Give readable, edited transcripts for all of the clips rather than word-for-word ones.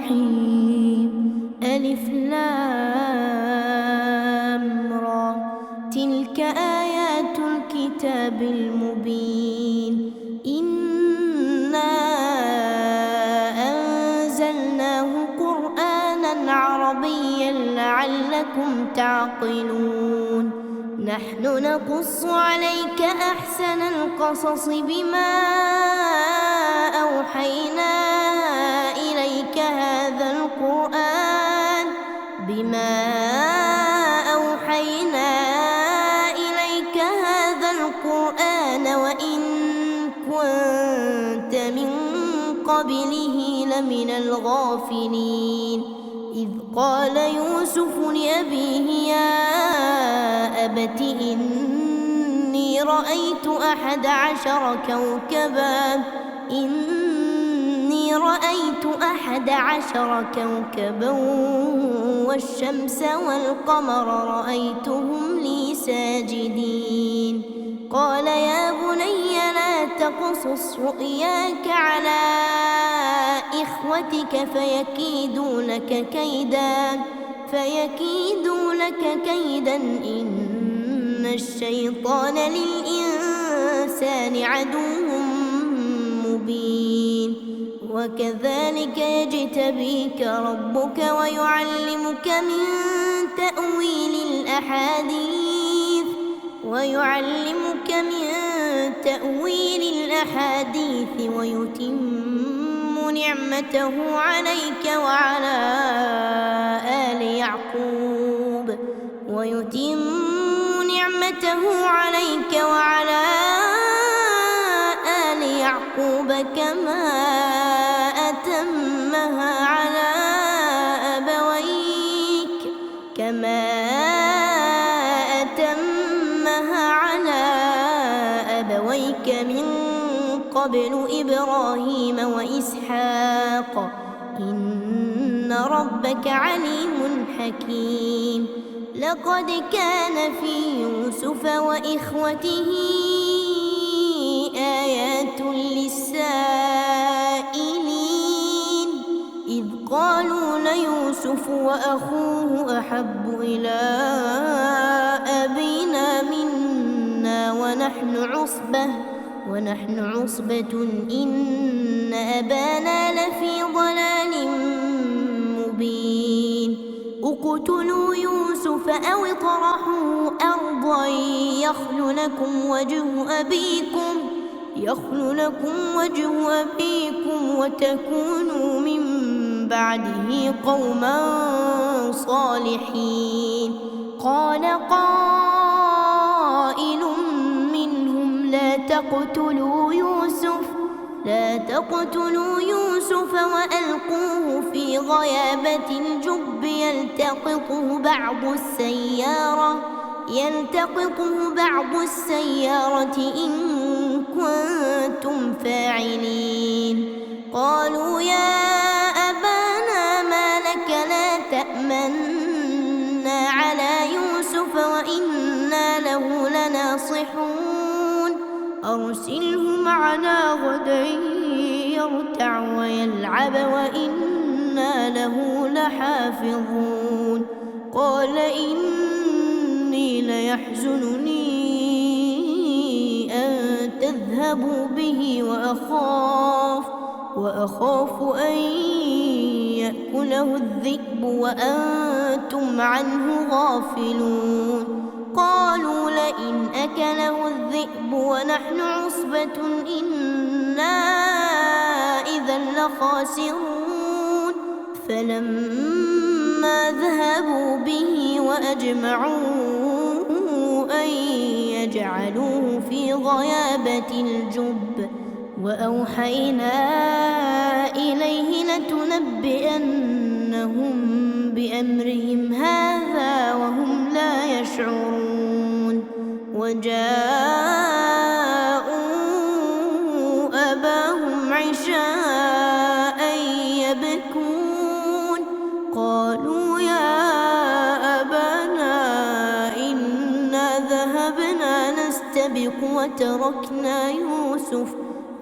الرحيم. ألف لام را، تلك آيات الكتاب المبين. إنا أنزلناه قرآنا عربيا لعلكم تعقلون. نحن نقص عليك أحسن القصص بما أوحينا إليك هذا القرآن وإن كنت من قبله لمن الغافلين. إذ قال يوسف لأبيه يا أبت إني رأيت 11 كوكبا والشمس والقمر رأيتهم لي ساجدين. قال يا بني لا تقصص رؤياك على إخوتك فيكيدوا لك كيدا إن الشيطان للإنسان عدو مبين. وكذلك يجتبيك ربك ويعلمك من تأويل الأحاديث ويتم نعمته عليك وعلى آل يعقوب كما أتمها على أبويك من قبل إبراهيم وإسحاق إن ربك عليم حكيم. لقد كان في يوسف وإخوته آيات للسائلين. إذ قالوا ليوسف وأخوه أحب إلى أبينا منا ونحن عصبة إن أبانا لفي ضلال مبين. اقتلوا يوسف أو اطرحوه أرضا يخل لكم وجه أبيكم وتكونوا من بعده قوما صالحين. قال قائل منهم لا تقتلوا يوسف وألقوه في غيابة الجب يلتقطه بعض السيارة إن كنتم فاعلين. قالوا يا أبانا ما لك لا تأمنا على يوسف وإنا له لناصحون. أرسله معنا غدا يرتع ويلعب وإنا له لحافظون. قال إني ليحزنني أن تذهبوا به وأخاف أن يأكله الذئب وأنتم عنه غافلون. قالوا لئن أكله الذئب ونحن عصبة إنا إذا لخاسرون. فلما ذهبوا به وأجمعوا أن يجعلوه في غيابة الجب وأوحينا إليه لتنبئنهم بأمرهم هذا وهم لا يشعرون. وجاءوا أباهم عشاء يبكون. قالوا يا أبانا إنا ذهبنا نستبق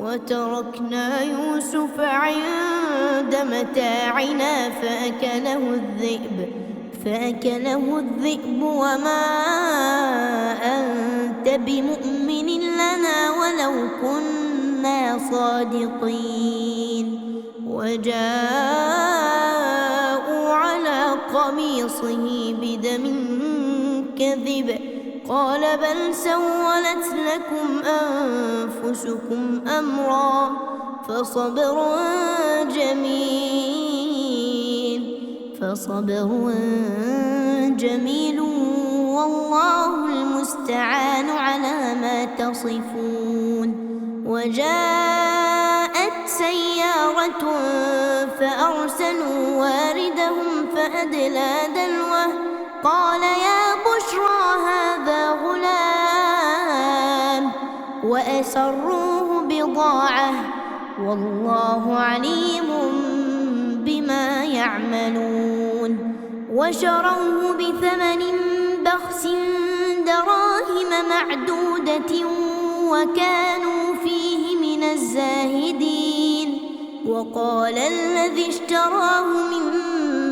وتركنا يوسف عند متاعنا فأكله الذئب وما أنت بمؤمن لنا ولو كنا صادقين. وجاءوا على قميصه بدم كذب قال بل سولت لكم أنفسكم أمرا فصبر جميل والله المستعان على ما تصفون. وجاءت سيارة فأرسلوا واردهم فأدلى دلوه قال يا بشرى هذا غلام وأسروه بضاعة والله عليم بما يعملون. وشروه بثمن بخس دراهم معدودة وكانوا فيه من الزاهدين. وقال الذي اشتراه من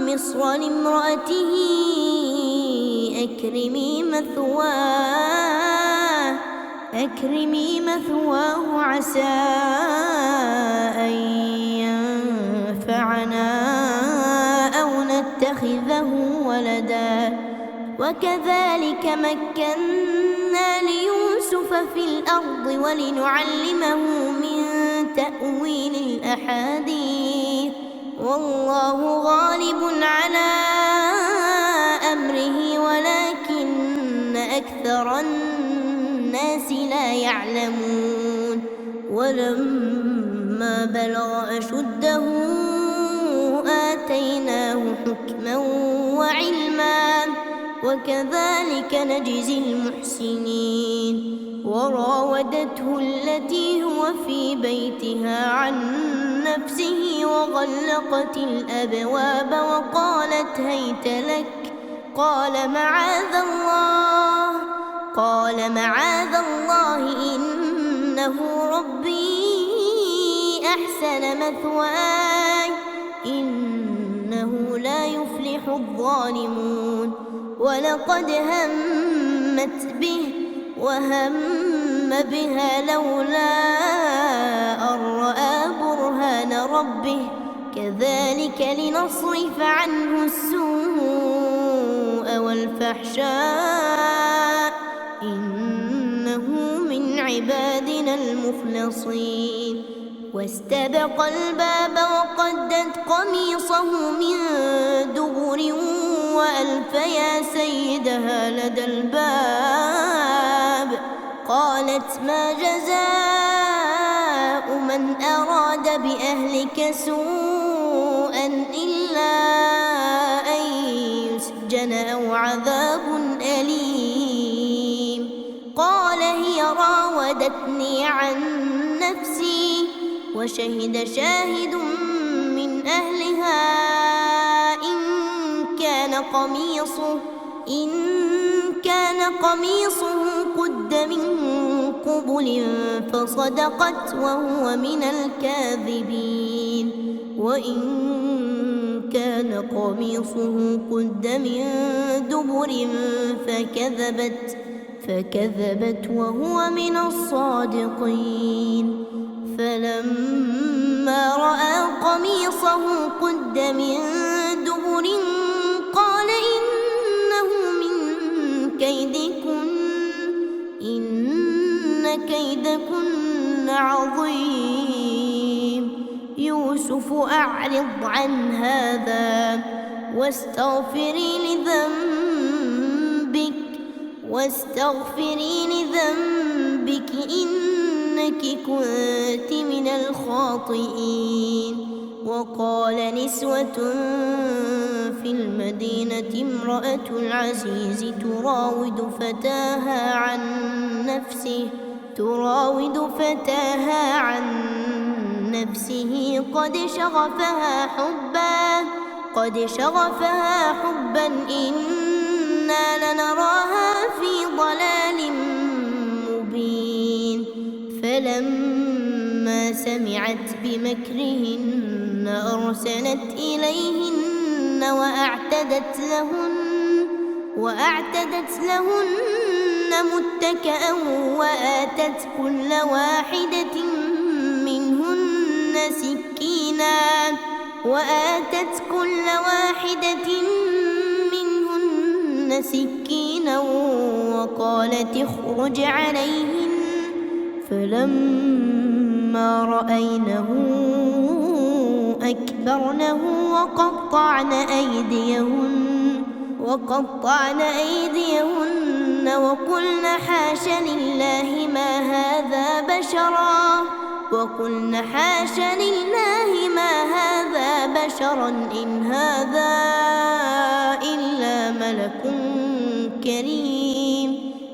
مصر لامرأته أكرمي مثواه عسى أن ينفعنا أو نتخذه ولدا. وكذلك مكنا ليوسف في الأرض ولنعلمه من تأويل الأحاديث والله غالب على أمره ولكن أكثر الناس لا يعلمون. ولما بلغ أشده آتيناه حكما وعلما وكذلك نجزي المحسنين. وراودته التي هو في بيتها عن نفسه وغلقت الأبواب وقالت هيت لك قال معاذ الله إنه ربي أحسن مثواي إنه لا يفلح الظالمون. ولقد همت به وهم بها لولا أن رأى برهان ربه كذلك لنصرف عنه السوء والفحشاء إنه من عبادنا المخلصين. واستبق الباب وقدت قميصه من دبر وألف يا سيدها لدى الباب قالت ما جزاء من أراد بأهلك سوءا إلا أن يسجن أو عذاب أليم. قال هي راودتني عن نفسي وشهد شاهد من أهلها إن كان قميصه قد من قبل فصدقت وهو من الكاذبين. وإن كان قميصه قد من دبر فكذبت وهو من الصادقين. فلما رأى قميصه قد من دبر قال إنه من كيدكن إن كيدكن عظيم. يوسف أعرض عن هذا واستغفري لذنبك إنك كنت من الخاطئين. وقال نسوة في المدينة امرأة العزيز تراود فتاها عن نفسه قد شغفها حبا إنا لنراها في ضلال مبين. فلما سمعت بمكرهن أرسلت إليهن وأعتدت لهن متكئا وآتت كل واحدة منهن سكينا وقالت اخرج عليهن فلما رأينه أكبرنه وقطعن أيديهن وقلن حاش لله ما هذا بشرا إن هذا إلا ملك كريم.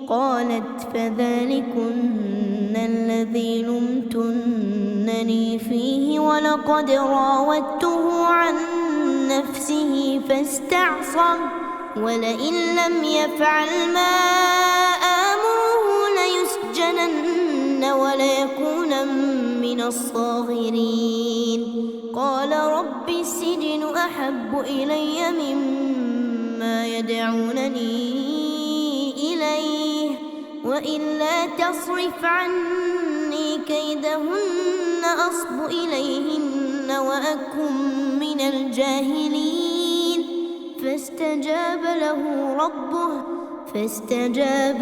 قالت فذلكن الذي لمتنني فيه ولقد راودته عن نفسه فاستعصم ولئن لم يفعل ما آمره ليسجنن وليكونا من الصاغرين. قال رب السجن أحب إلي مما يدعونني إليه وإلا تصرف عني كيدهن أصب إليهن وأكن من الجاهلين. فاستجاب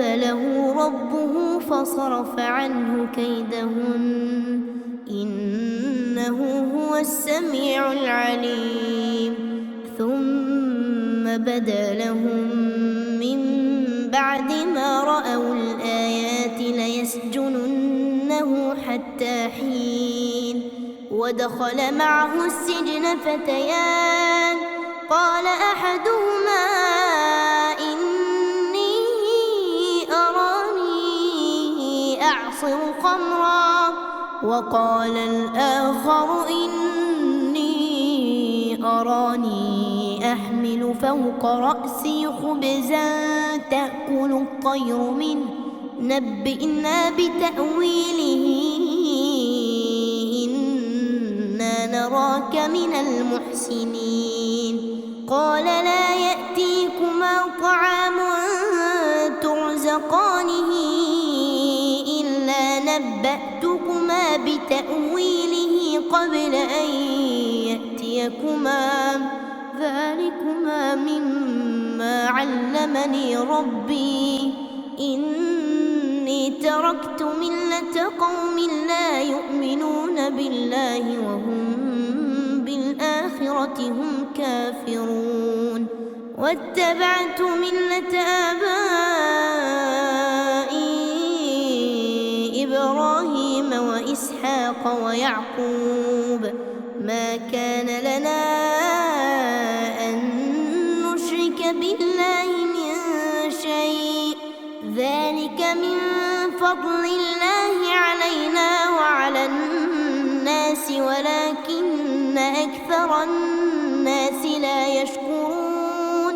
له ربه فصرف عنه كيدهن إنه هو السميع العليم. ثم بدا لهم من بعد ما رأوا الآيات ليسجننه حتى حين. ودخل معه السجن فتيان قال أحدهما إني أراني أعصر خمرا وقال الآخر إني أراني أحمل فوق رأسي خبزا تأكل الطير منه نبئنا بتأويله إنا نراك من المحسنين. قال لا يأتيكما طعام ترزقانه إلا نبأتكما بتأويله قبل أن يأتيكما ذلكما مما علمني ربي إني تركت ملة قوم لا يؤمنون بالله وهم بالآخرة هم كافرون واتبعت ملة آبائي إبراهيم وإسحاق ويعقوب ما كان لنا أن نشرك بالله من شيء ذلك من فضل الله علينا وعلى الناس ولكن أكثر الناس لا يشكرون.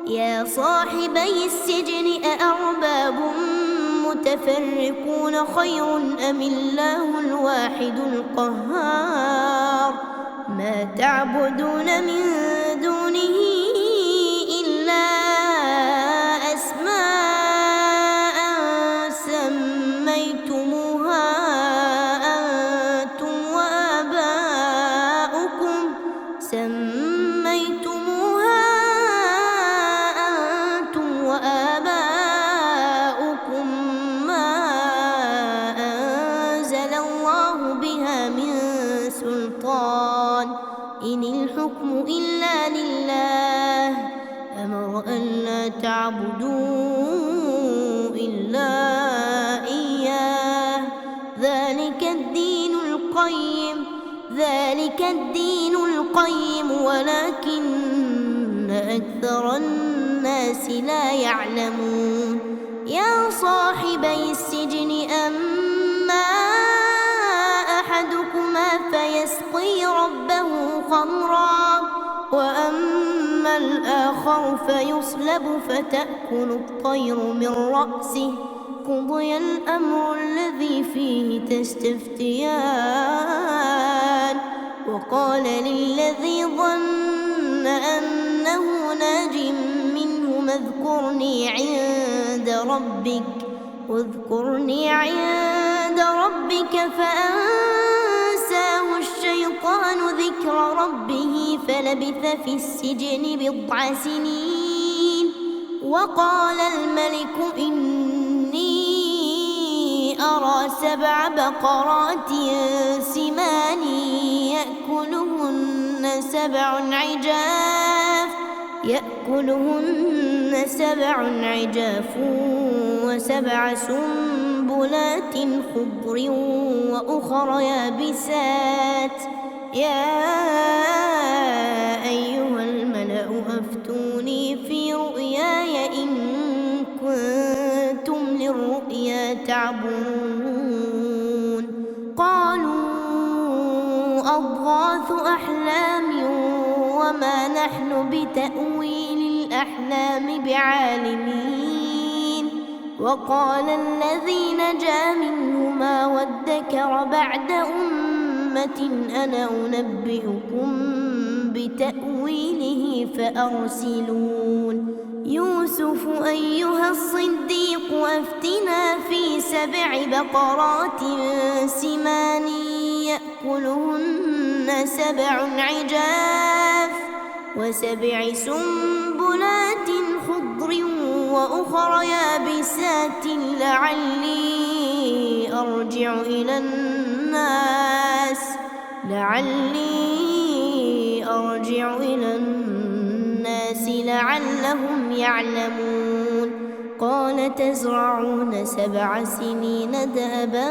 يا صاحبي السجن أأرباب متفرقون خير أم الله الواحد القهار. ما تعبدون من دونه إلا أسماء سميتموها أنتم وآباؤكم ما أنزل الله بها من سلطان إن الحكم إلا لله أمر ألا تعبدوا إلا إياه ذلك الدين القيم ولكن أكثر الناس لا يعلمون. يا صاحبي السجن أما أحدكما فيسقي ربه خمرا وأما الآخر فيصلب فتأكل الطير من رأسه قضي الأمر الذي فيه تستفتيان وقال للذي ظن أنه ناج منهما اذكرني عند ربك فأنساه الشيطان ذكر ربه فلبث في السجن 9 سنين وقال الملك إني أرى 7 بقرات سمان يأكلهن 7 عجاف و7 سنبلات خضر وأخر يابسات يا أيها الملأ أفتوني في رؤياي إن كنتم للرؤيا تعبرون قالوا أضغاث أحلام وما نحن بتأويل الأحلام بعالمين وقال الذي نجا منهما وادكر بعد أمة أنا أنبئكم بتأويله فأرسلون يوسف أيها الصديق أفتنا في 7 بقرات سمان يأكلهن 7 عجاف و7 سنبلات خضر وأخر يابسات لعلي أرجع إلى الناس لعلهم يعلمون قال تزرعون 7 سنين دأبا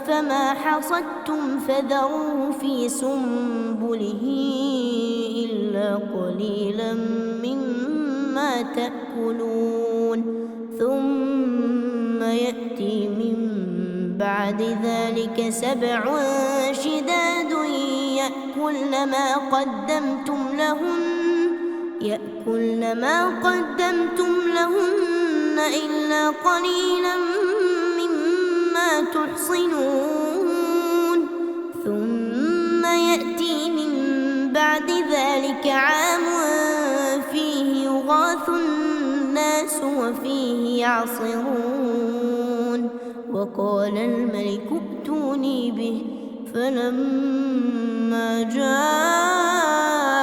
فما حصدتم فذروه في سنبله إلا قليلا مما تأكلون ثم يأتي من بعد ذلك 7 شداد يأكلن ما قدمتم لهن إلا قليلا مما تحصنون ثم يأتي من بعد ذلك عام فيه يغاث الناس وفيه يعصرون وقال الملك ائتوني به فلما جاءه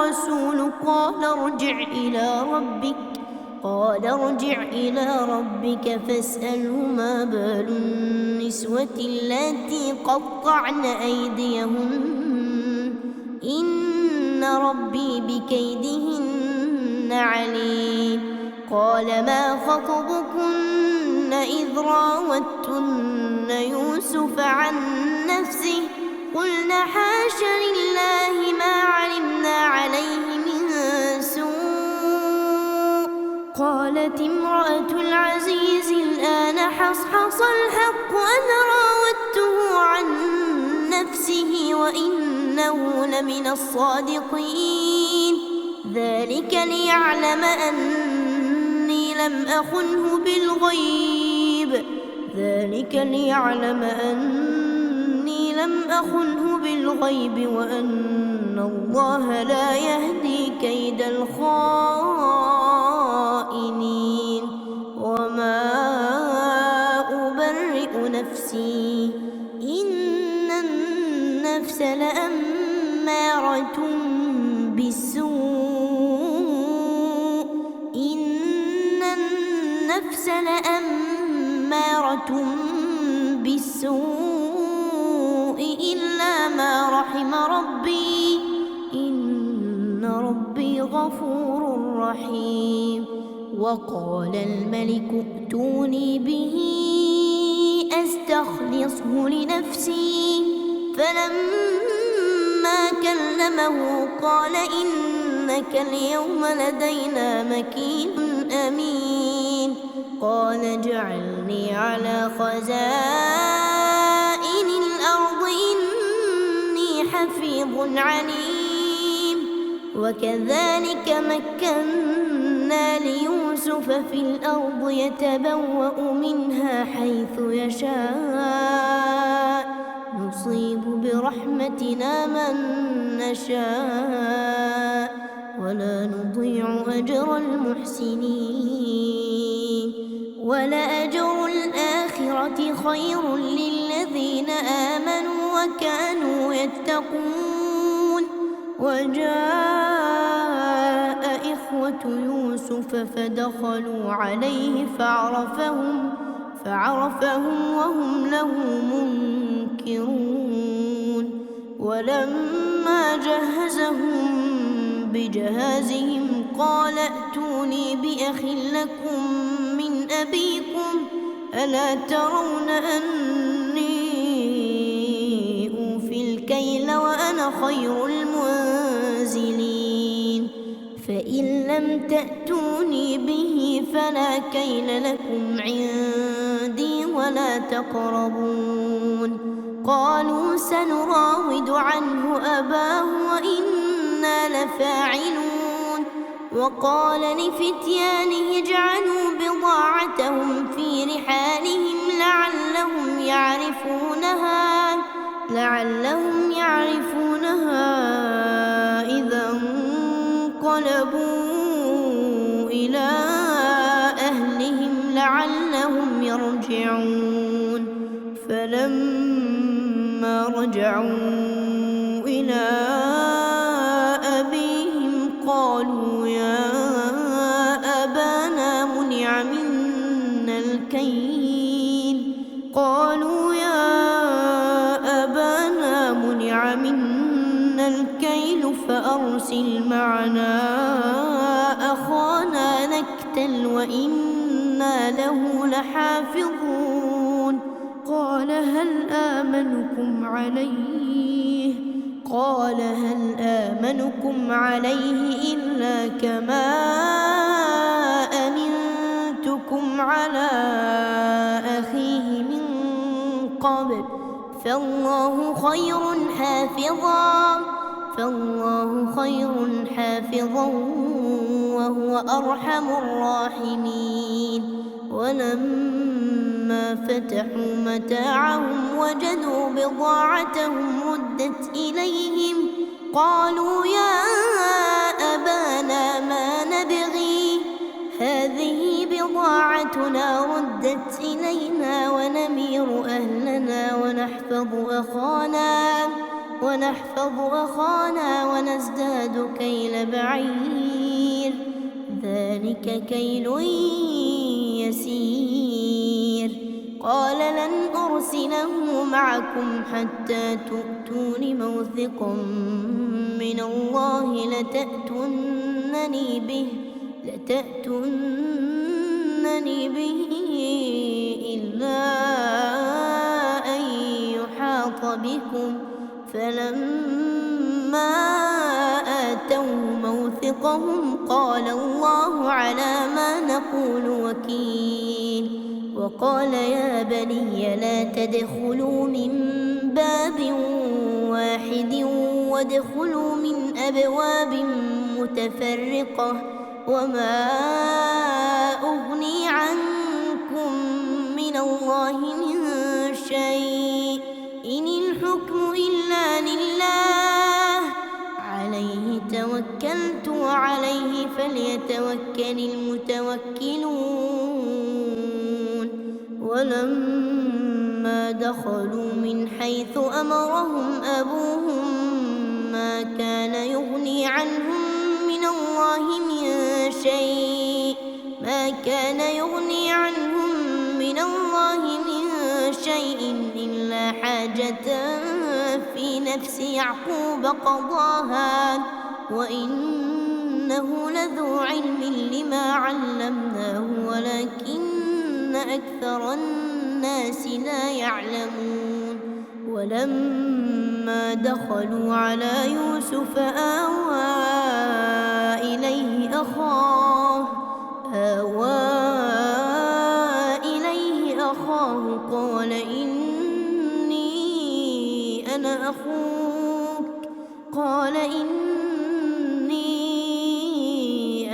الرسول قال ارجع إلى ربك فاسأله ما بال النسوة اللاتي قطعن أيديهن إن ربي بكيدهن عليم قال ما خطبكن إذ راوتن يوسف عن نفسه قلنا حاش لله ما علمنا عليه من سوء قالت امرأة العزيز الآن حصحص الحق أنا راودته عن نفسه وإنه لمن الصادقين ذلك ليعلم أني لم أخنه بالغيب وأن الله لا يهدي كيد الخائنين وما أبرئ نفسي إن النفس لأمارة بالسوء إلا ما رحم ربي إن ربي غفور رحيم وقال الملك ائتوني به أستخلصه لنفسي فلما كلمه قال إنك اليوم لدينا مكين أمين قال اجعلني على خزائن الأرض إني حفيظ عليم وكذلك مكنا ليوسف في الأرض يتبوأ منها حيث يشاء نصيب برحمتنا من نشاء ولا نضيع أجر المحسنين ولأجر الآخرة خير للذين آمنوا وكانوا يتقون وجاء إخوة يوسف فدخلوا عليه فعرفهم وهم له منكرون ولما جهزهم بجهازهم قال ائتوني بأخ لكم من أبيكم ألا ترون أني أوفي الكيل وأنا خير المنزلين فإن لم تأتوني به فلا كيل لكم عندي ولا تقربون قالوا سنراود عنه أباه وإنا لفاعلون وقال لفتيانه اجعلوا بضاعتهم في رحالهم لعلهم يعرفونها إذا انقلبوا إلى أهلهم لعلهم يرجعون فلما رجعوا إلى أبيهم قالوا يا أبانا منع منا الكيل فأرسل معنا أخانا نكتل وإنا له لحافظون قال هل آمنكم عليه إلا كما أمنتكم على أخيه من قبل فالله خير حافظا وهو أرحم الراحمين ولما فتحوا متاعهم وجدوا بضاعتهم ردت إليهم قالوا يا أبانا ما نبغي هذه بضاعتنا ردت إلينا ونمير أهلنا ونحفظ أخانا ونزداد كيل بعير ذلك كيل يسير قال لن أرسله معكم حتى تؤتون موثقا من الله لتأتونني به إلا أن يحاط بكم فلما آتوا موثقهم قال الله على ما نقول وكيل وقال يا بني لا تدخلوا من باب واحد وادخلوا من أبواب متفرقة وما أغني عنكم من الله من شيء إن الحكم إلا لله عليه توكلت وعليه فليتوكل المتوكلون ولما دخلوا من حيث أمرهم أبوهم ما كان يغني عنهم من الله من شيء إلا حاجة في نفس يعقوب قضاها وإنه لذو علم لما علمناه ولكن أكثر الناس لا يعلمون ولما دخلوا على يوسف آوى إليه أخاه قال إني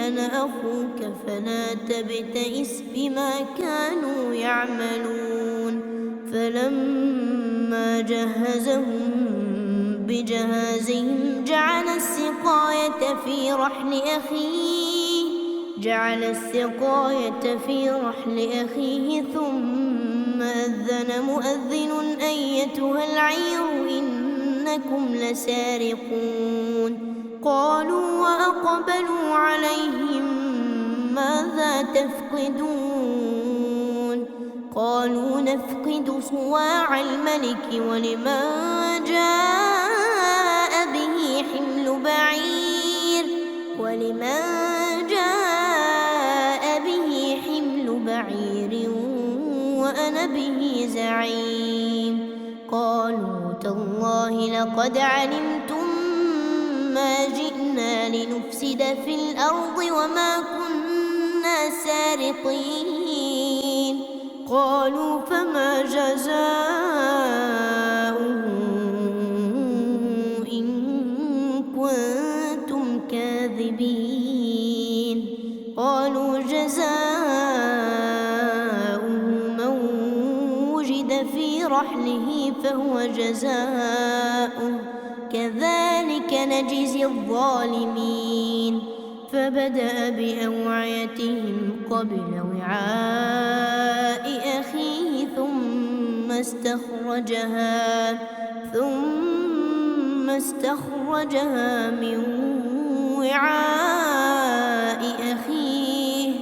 أنا أخوك فلا تبتئس بما كانوا يعملون فلما جهزهم بجهازهم جعل السقاية في رحل أخيه ثم أذن مؤذن أيتها العير إنكم لسارقون قالوا وأقبلوا عليهم ماذا تفقدون قالوا نفقد صواع الملك ولمن جاء به حمل بعير وأنا به زعيم قالوا تالله لقد علمتم ما جئنا لنفسد في الأرض وما كنا سارقين قالوا فما جزاؤه إن كنتم كاذبين قالوا جزاؤه من وجد في رحله فهو جزاؤه كذلك نجزي الظالمين فبدأ بأوعيتهم قبل وعاء أخيه ثم استخرجها من وعاء أخيه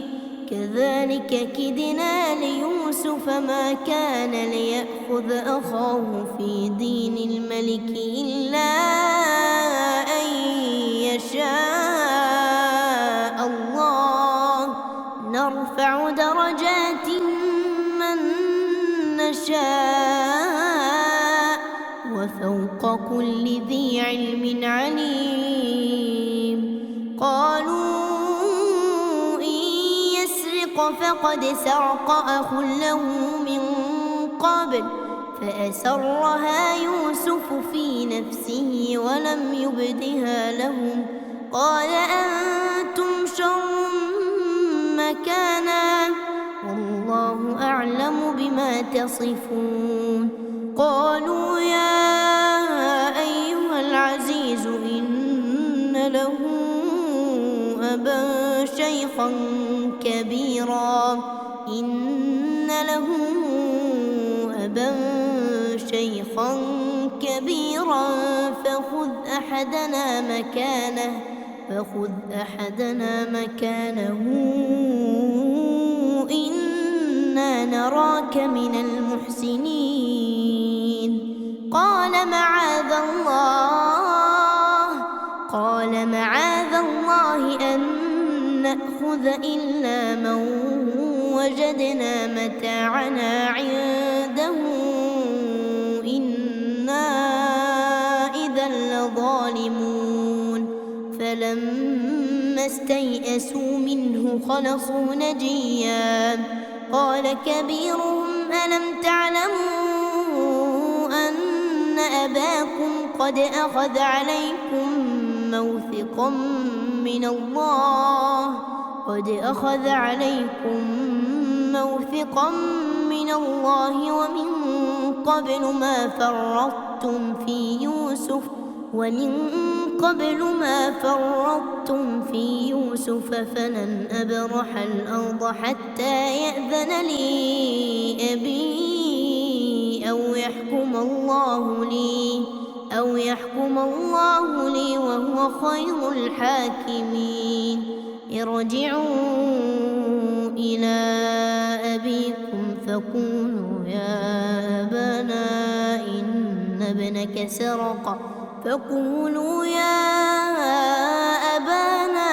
كذلك كدنا ليوسف ما كان ليأخذ أخاه في دين الملك إلا أن يشاء الله نرفع درجات من نشاء وفوق كل ذي علم عليم قالوا إن يسرق فقد سرق أخ له من قبل فأسرها يوسف في نفسه ولم يبدها لهم قال أنتم شر مكانا والله أعلم بما تصفون قالوا يا أيها العزيز إن له أبا شيخا كبيرا فخذ أحدنا مكانه إنا نراك من المحسنين قال معاذ الله أن نأخذ إلا من وجدنا متاعنا عنده إنا إذا لظالمون فلما استيئسوا منه خلصوا نجيا قال كبيرهم ألم تعلموا أن أباكم قد أخذ عليكم موثقا من الله ومن قبل ما فرطتم في يوسف فلن أبرح الأرض حتى يأذن لي أبي أو يحكم الله لي وهو خير الحاكمين ارجعوا إلى أبيكم فقولوا يا أبانا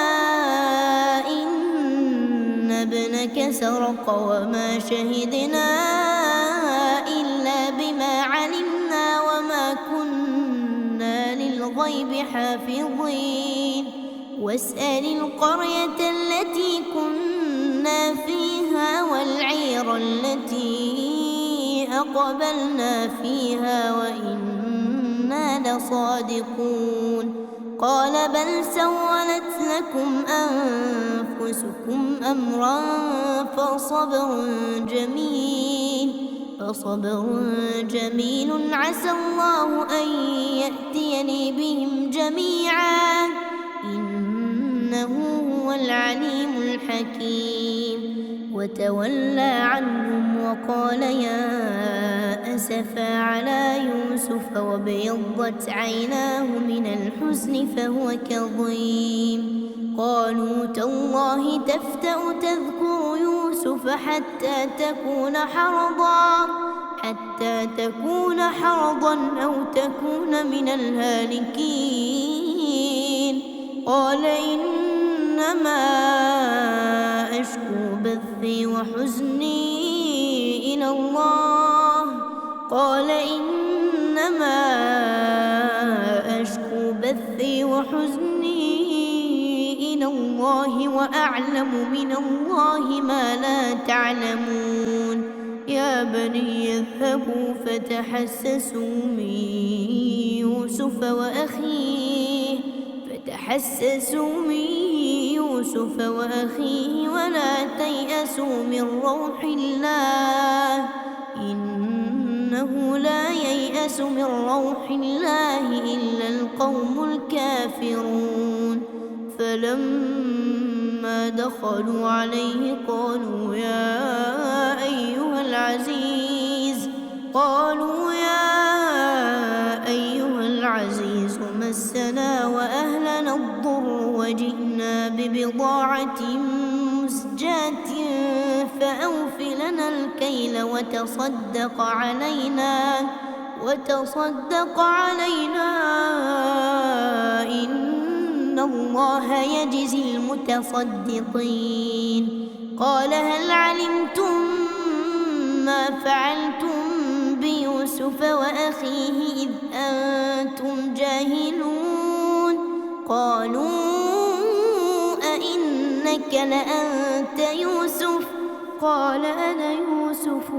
إن ابنك سرق وما شهدنا إلا بما علمنا وما كنا للغيب حافظين واسأل القرية التي كنا فيها والعير التي أقبلنا فيها وإنا لصادقون قال بل سولت لكم أنفسكم أمرا فصبر جميل عسى الله أن يأتيني بهم جميعا إنه هو العليم الحكيم. وتولى عنهم وقال يا أسفا على يوسف وابيضت عيناه من الحزن فهو كظيم. قالوا تالله تفتأ تذكر يوسف حتى تكون حرضا أو تكون من الهالكين. قال إنما أشكو بثي وحزني إلى الله وأعلم من الله ما لا تعلمون. يا بني اذهبوا فتحسسوا من يوسف وأخيه ولا تيأسوا من روح الله إنه لا ييأس من روح الله إلا القوم الكافرون. فلما دخلوا عليه قالوا يا أيها العزيز مسنا وأهلنا الضر وجئنا ببضاعة مزجاة فأوف لنا الكيل وتصدق علينا إن الله يجزي المتصدقين. قال هل علمتم ما فعلتم بيوسف وأخيه إذ أنتم جاهلون؟ قالوا أئنك لأنت يوسف؟ قال أنا يوسف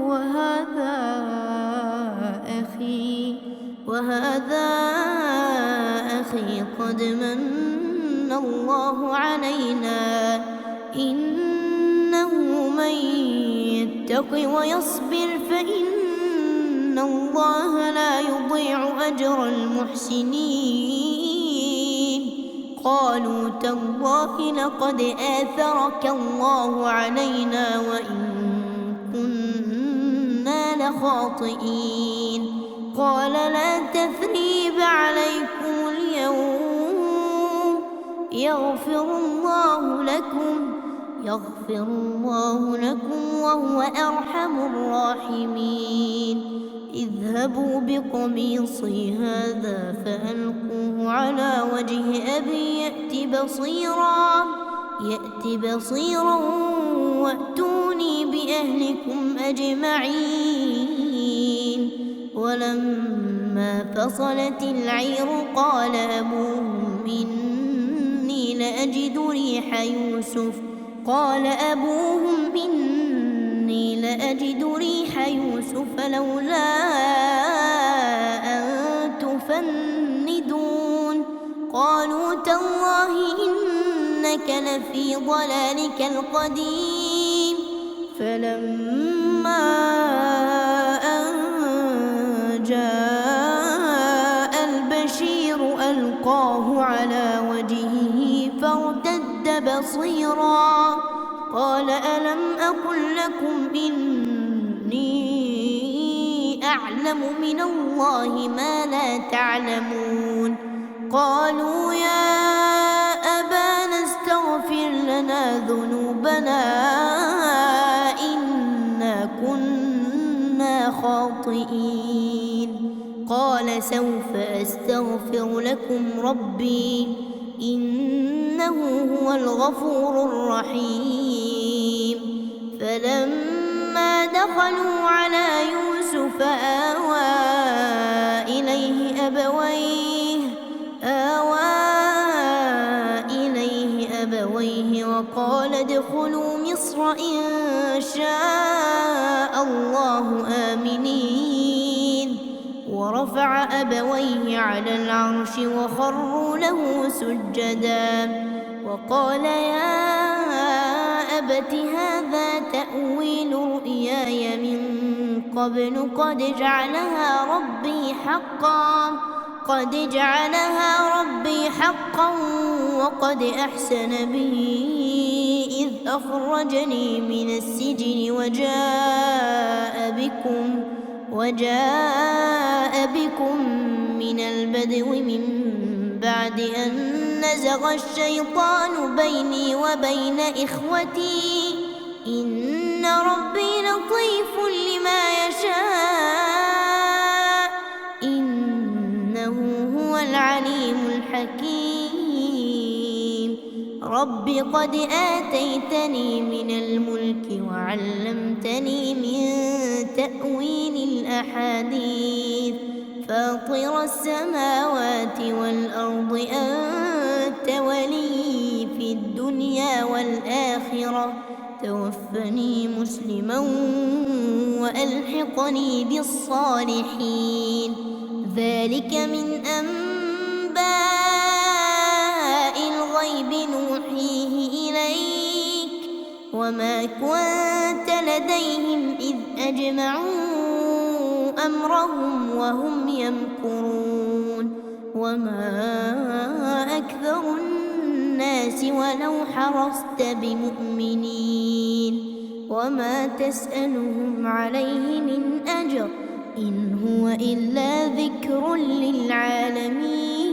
وهذا أخي قد من الله علينا إنه من يتق ويصبر فإن الله لا يضيع أجر المحسنين. قالوا تالله لقد آثرك الله علينا وإن كنا لخاطئين. قال لا تثريب عليكم اليوم يغفر الله لكم وهو أرحم الراحمين. اذهبوا بقميصي هذا فألقوه على وجه أبي يأت بصيرا وأتوني بأهلكم أجمعين. ولما فصلت العير قال أبوهم إني لأجد ريح يوسف لولا أن تفندون. قالوا تالله إنك لفي ضلالك القديم. فلما أن جاء البشير ألقاه على وجهه فارتد بصيرا. قال ألم أقل لكم إني أعلم من الله ما لا تعلمون؟ قالوا يا أبانا استغفر لنا ذنوبنا إنا كنا خاطئين. قال سوف أستغفر لكم ربي إنه هو الغفور الرحيم. فلما دخلوا على يوسف آوى إليه أبويه وقال ادخلوا مصر إن شاء الله آمنين. ورفع ورفع أبويه على العرش وخروا له سجدا وقال يا أبت هذا تأويل رؤياي من قبل قد جعلها ربي حقا وقد أحسن بي إذ أخرجني من السجن وجاء بكم من البدو من بعد أن نزغ الشيطان بيني وبين إخوتي إن ربي لطيف لما يشاء إنه هو العليم الحكيم رب قد آتيتني من الملك وعلمتني من تأويل الأحاديث فاطر السماوات والأرض أنت ولي في الدنيا والآخرة توفني مسلما وألحقني بالصالحين ذلك من أنباء الغيب نوحيه إليك وما كنت لديهم إذ أجمعوا أمرهم وهم يمكرون وما أكثر الناس ولو حرصت بمؤمنين وما تسألهم عليه من أجر إن هو إلا ذكر للعالمين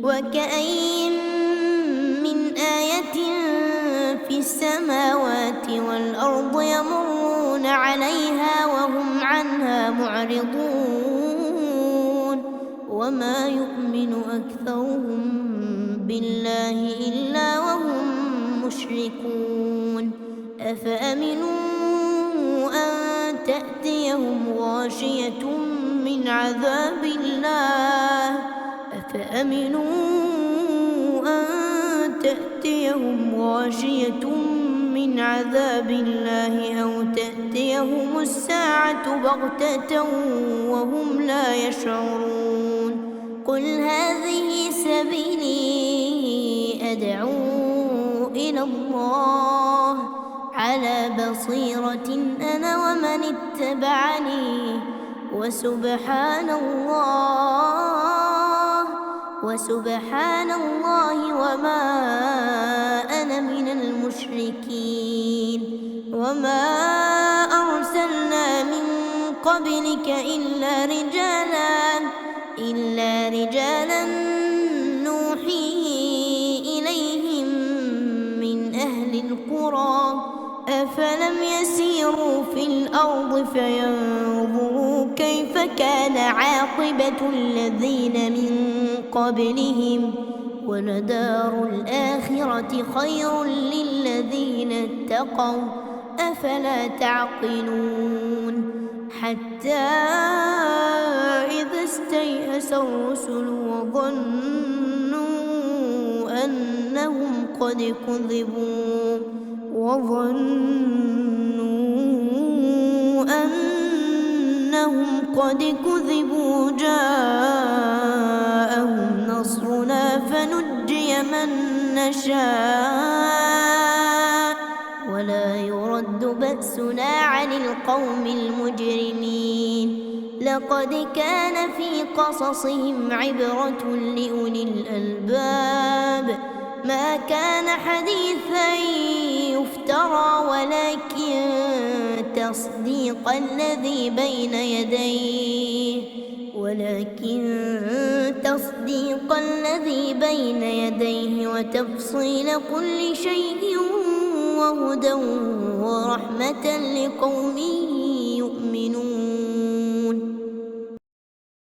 وكأين من آية في السماوات والأرض يمرون عليها وهم عنها معرضون وما يؤمن أكثرهم بالله إلا وهم مشركون أفأمنوا أن تأتيهم غاشية من عذاب الله أو تأتيهم الساعة بغتة وهم لا يشعرون قل هذه سبيلي أدعو إلى الله على بصيرة أنا ومن اتبعني وسبحان الله وما أنا من المشركين وما أرسلنا من قبلك إلا رجالا نوحي إليهم من أهل القرى أفلم يسيروا في الأرض فينظروا كيف كان عاقبة الذين من قبلهم ولدار الآخرة خير للذين اتقوا أفلا تعقلون حتى إذا استيأس الرسل وظنوا أنهم قد كذبوا جاءهم نصرنا فنجي من نشاء ولا يرد بأسنا عن القوم المجرمين لقد كان في قصصهم عبرة لأولي الألباب ما كان حديثا يفترى ولكن تصديق الذي بين يديه وتفصيل كل شيء وهدى ورحمة لقوم يؤمنون